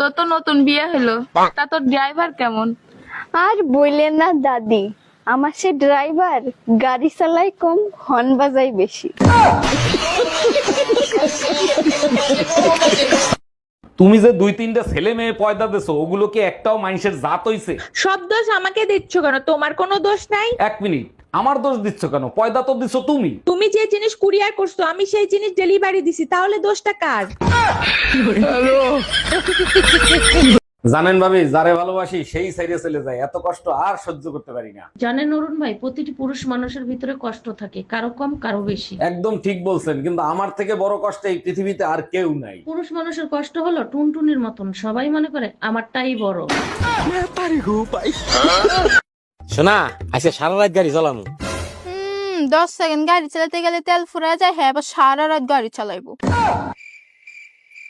তোর তো নতুন বিয়ে হলো, তা তোর ড্রাইভার কেমন? আর বললেন না দাদি, আমার সে ড্রাইভার গাড়ি চালাই কম, হর্ন বাজাই বেশি। তুমি যে 2-3টা ছেলে মেয়ে পয়দা দিছো, ওগুলো কি একটাও মানুষের জাত হইছে? সব দোষ আমাকে দিচ্ছ কেন? তোমার কোনো দোষ নাই। 1 মিনিট, আমার দোষ দিচ্ছ কেন? পয়দা তো দিছো তুমি। তুমি যে জিনিস কুরিয়ার করছো আমি সেই জিনিস ডেলিভারি দিছি, তাহলে দোষটা কার? জানেন ভাবি, যারে ভালোবাসি সেই সাইডে চলে যায়, এত কষ্ট আর সহ্য করতে পারি না। জানেন অরুণ ভাই, প্রতিটি পুরুষ মানুষের ভিতরে কষ্ট থাকে, কারো কম কারো বেশি। একদম ঠিক বলছেন, কিন্তু আমার থেকে বড় কষ্ট এই পৃথিবীতে আর কেউ নাই। পুরুষ মানুষের কষ্ট হলো টুনটুনির মতন, সবাই মনে করে আমারটাই বড়। শোনা, আজকে সারা রাত গাড়ি চালামু। 10 সেকেন্ড গাড়ি চালাতে গেলে তেল ফুরায় যায়, হ্যাঁ আবার সারা রাত গাড়ি চালাইবো।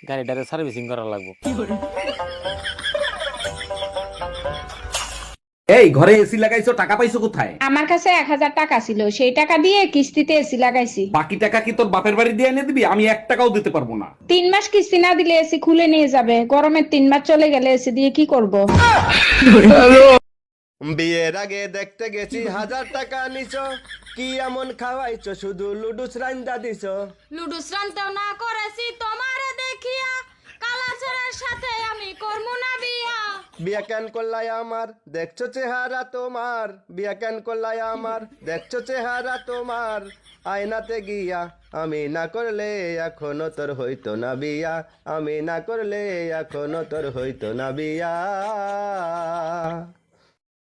গাড়িটারে সার্ভিসিং করা লাগবো। এই ঘরে এসি লাগাইছো, টাকা পাইছো কোথায়? আমার কাছে 1000 টাকা ছিল, সেই টাকা দিয়ে কিস্তিতে এসি লাগাইছি। বাকি টাকা কি তোর বাপের বাড়ি দিয়ে এনে দিবি? আমি 1 টাকাও দিতে পারবো না। 3 মাস কিস্তি না দিলে এসি খুলে নিয়ে যাবে, গরমের 3 মাস চলে গেলে এসি দিয়ে কি করব? বিয়ের আগে দেখতে গেছি 1000 টাকা নিছো, কি এমন খাওয়াইছো শুধু লুডুস রান্দা দিছো। লুডুস রানতেও না করেছি তোমারে দেখিয়া, কালাচরের সাথে আমি করমু না বিয়া। বিয়া কেন করলাই আমার, দেখছো চেহারা তোমার। বিয়া কেন করলাই আমার, দেখছো চেহারা তোমার। আয়নাতে গিয়া আমি না করলে এখনো তোর হইতো না বিয়া। আমি না করলে এখনো তোর হইতো না বিয়া।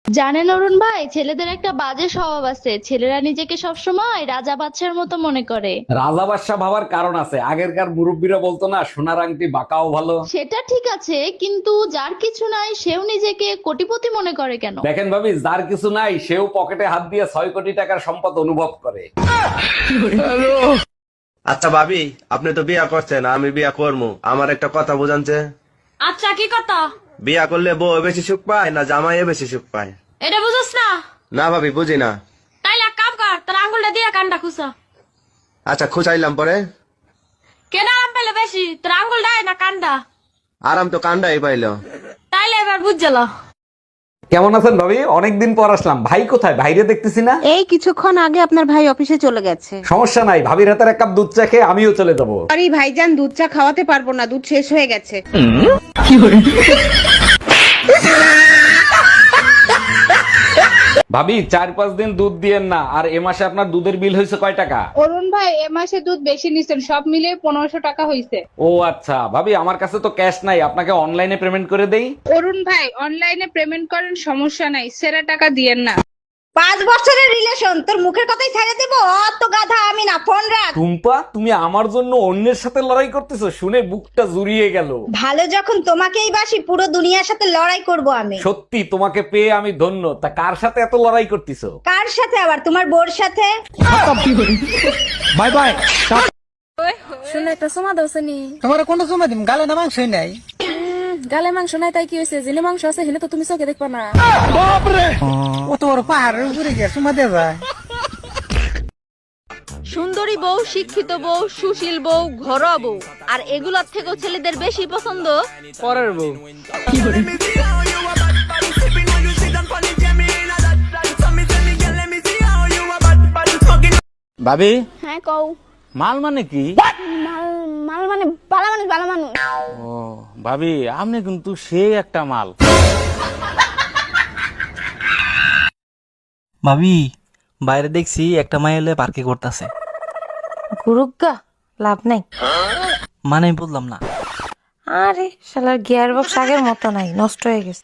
জানেন অরুণ ভাই, ছেলেদের একটা বাজে স্বভাব আছে, ছেলেরা নিজেকে সবসময় রাজা বাদশার মতো মনে করে। রাজা বাদশা ভাবার কারণ আছে, আগেরকার মুরব্বীরা বলতো না, সোনার আংটি বাঁকাও ভালো। সেটা ঠিক আছে, কিন্তু যার কিছু নাই সেও নিজেকে কোটিপতি মনে করে কেন? দেখেন ভাবি, যার কিছু নাই সেও পকেটে হাত দিয়ে 6 কোটি টাকার সম্পদ অনুভব করে। আচ্ছা ভাবি, আপনি তো বিয়া করছেন, আমি বিয়া করবো, আমার একটা কথা বুঝানছে। আচ্ছা কি কথা? বিয়া করলে বউ বেশি সুখ পায় না জামাই বেশি সুখ পায়? এটা বুঝছ না? না ভাবি, বুঝি না। তাইলে এক কাম কর, তোর আঙ্গুলটা দিয়ে কানটা খুঁচা। আচ্ছা খুঁচাইলাম, পরে কেন আরাম পেলে বেশি, তোর আঙ্গুলটা না কানটা? আরাম তো কান্ডাই পাইলো। তাইলে এবার বুঝছিল। কেমন আছেন ভাবি? অনেকদিন পর আসলাম। ভাই কোথায়? ভাইরে দেখতেছি না। এই কিছুক্ষণ আগে আপনার ভাই অফিসে চলে গেছে। সমস্যা নাই, ভাবির হাতের 1 কাপ দুধ চা খেয়ে আমিও চলে যাবো। আরে ভাইজান, দুধ চা খাওয়াতে পারবো না, দুধ শেষ হয়ে গেছে। ভাবি 4-5 দিন দুধ দিয়েন না। আর এ মাসে আপনার দুধের বিল হয়েছে কয় টাকা? অরুণ ভাই, এ মাসে দুধ বেশি নিছেন, সব মিলিয়ে 1500 টাকা হইছে। ও আচ্ছা ভাবি, আমার কাছে তো ক্যাশ নাই, আপনাকে অনলাইনে পেমেন্ট করে দেই। অরুণ ভাই, অনলাইনে পেমেন্ট করেন, সমস্যা নাই, সেরা টাকা দিয়েন না। 5 বছরের রিলেশন, তোর মুখের কথাই ছেড়ে দেব? অত গাধা আমি না, ফোন রাখ। টুম্পা, তুমি আমার জন্য অন্যের সাথে লড়াই করতেছো, শুনে বুকটা জুড়িয়ে গেল। ভালো যখন তোমাকেই বাসি, পুরো দুনিয়ার সাথে লড়াই করব আমি। সত্যি তোমাকে পেয়ে আমি ধন্য। তা কার সাথে এত লড়াই করতেছো? কার সাথে আবার? তোমার বোর সাথে। Bye bye. শুনে একটা সমা দোসনি। তোমার কোন সময় দিম? গালে না মাংসই নাই। গালে মাংস নাই তাই কি হয়েছে? জিনে মাংস আছে, হিনে তো তুমি চোখে দেখবা না। ও তো ওর পাহাড়ের উপরে গিয়ে সময় দেবা। সুন্দরী বউ, শিক্ষিত বউ, সুশীল বউ, ঘরোয়া বউ, আর এগুলোর থেকেও ছেলেদের বেশি পছন্দ পরের বউ। ভাবি, হ্যাঁ কও। মাল মানে কি? মাল মানে ভালো মানুষ, ভালো মানুষ। ও ভাবি, আপনি কিন্তু সেই একটা মাল। ভাবি, বাইরে দেখছি একটা মাইলে পার্কে করতেছে। গুরুগা লাভ নাই। মানে আমি বললাম না। আরে শালার গিয়ার বক্স আগের মতো নাই, নষ্ট হয়ে গেছে।